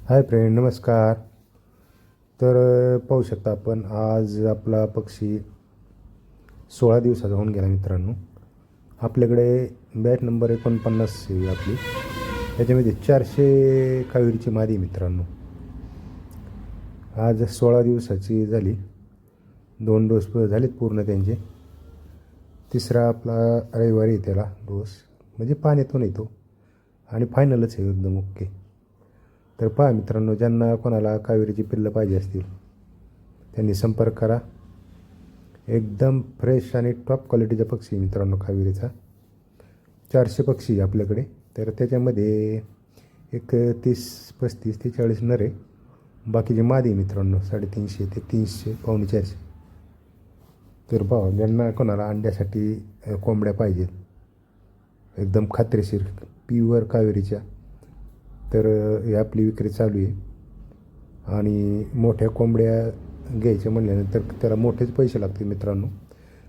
Hi friend, नमस्कार. पाहू शकता आपण आज आपला पक्षी 16 दिवसाचा होऊन गेला मित्रांनो. आपल्याकडे बॅच नंबर 49 आहे आपली. त्याच्यामध्ये 400 कावेरीची मादी मित्रांनो. आज 16 दिवसाची झाली. 2 डोस झालेत पूर्ण त्यांचे. तिसरा आपला रविवारी त्याला डोस, म्हणजे पाण्यातून येतो आणि फायनलच आहे एकदम ओके. तर पहा मित्रांनो, ज्यांना कोणाला कावेरीची पिल्लं पाहिजे असतील त्यांनी संपर्क करा. एकदम फ्रेश आणि टॉप क्वालिटीचा पक्षी मित्रांनो कावेरीचा. 400 पक्षी आपल्याकडे. तर त्याच्यामध्ये एक 30-35 ते 40 नर आहे. बाकीचे मादी मित्रांनो 350 ते 300 पावणे 400. तर पहा, ज्यांना कोणाला अंड्यासाठी कोंबड्या पाहिजेत एकदम खात्रीशीर प्युअर कावेरीच्या, तर ही आपली विक्री चालू आहे. आणि मोठ्या कोंबड्या घ्यायच्या म्हणल्यानंतर त्याला मोठेच पैसे लागतील मित्रांनो,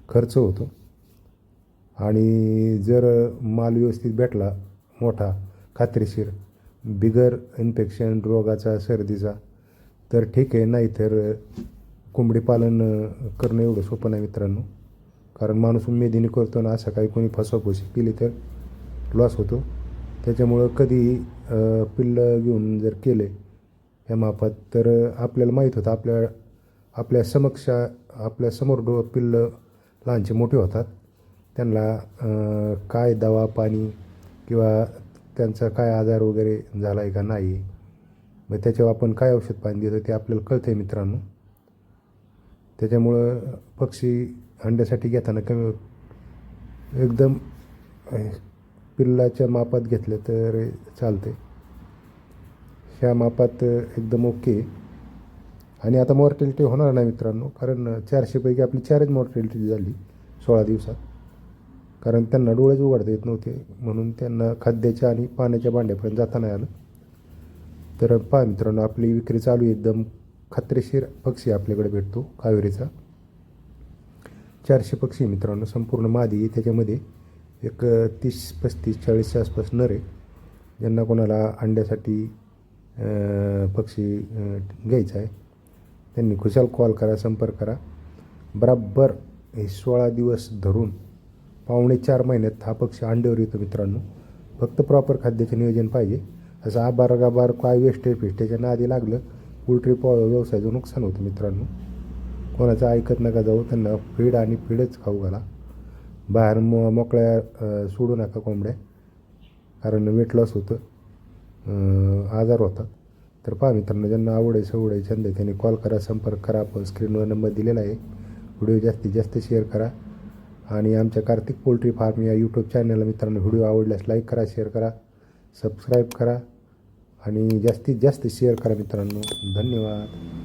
खर्च होतो. आणि जर माल व्यवस्थित भेटला मोठा खात्रीशीर बिगर इन्फेक्शन रोगाचा सर्दीचा तर ठीक आहे. नाही तर कोंबडी पालन करणं एवढं सोपं नाही मित्रांनो. कारण माणूस उमेदीने करतो ना, असं काही कोणी फसवाफसवी केली तर लॉस होतो. त्याच्यामुळं कधी पिल्लं घेऊन जर केले ह्या मापात तर आपल्याला माहीत होतं आपल्या समोर पिल्लं लहानचे मोठे होतात. त्यांना काय दवा पाणी किंवा त्यांचा काय आजार वगैरे झाला आहे का नाही, मग त्याच्यावर आपण काय औषध पाणी देतो ते आपल्याला कळतं आहे मित्रांनो. त्याच्यामुळं पक्षी अंड्यासाठी घेताना कमी एकदम पिल्लाच्या मापात घेतलं तर चालते. ह्या मापात एकदम ओके. आणि आता मॉर्टॅलिटी होणार नाही मित्रांनो, कारण 400 पैकी आपली 4च मॉर्टॅलिटी झाली 16 दिवसात. कारण त्यांना डोळेच उघडता येत नव्हते, म्हणून त्यांना खाद्याच्या आणि पाण्याच्या भांड्यापर्यंत जाता नाही आलं. तर पहा मित्रांनो, आपली विक्री चालू आहे. एकदम खात्रीशीर पक्षी आपल्याकडे भेटतो कावेरीचा. 400 पक्षी मित्रांनो, संपूर्ण मादी. त्याच्यामध्ये एक 30-35-40च्या आसपास नर आहे. ज्यांना कोणाला अंड्यासाठी पक्षी घ्यायचा आहे त्यांनी खुशाल कॉल करा, संपर्क करा. बराबर हे 16 दिवस धरून पावणे 4 महिन्यात हा पक्षी अंड्यावर येतो मित्रांनो. फक्त प्रॉपर खाद्याचे नियोजन पाहिजे. असं आबार काय वेस्टेज नादी लागलं पोल्ट्री व्यवसायाचं नुकसान होतं मित्रांनो. कोणाचं ऐकत नका जाऊ. त्यांना फीड आणि फीडच खाऊ घाला. बाहेर मोकळ्या सोडू नका कोंबड्या, कारण वेट लॉस होतं, आजार होतात. तर पहा मित्रांनो, ज्यांना आवड आहे सवड आहे छंद आहे त्यांनी कॉल करा, संपर्क करा. आपण स्क्रीनवर नंबर दिलेला आहे. व्हिडिओ जास्तीत जास्त शेअर करा. आणि आमच्या कार्तिक पोल्ट्री फार्म या यूट्यूब चॅनलला मित्रांनो व्हिडिओ आवडल्यास लाईक करा, शेअर करा, सबस्क्राईब करा आणि जास्तीत जास्त शेअर करा मित्रांनो. धन्यवाद.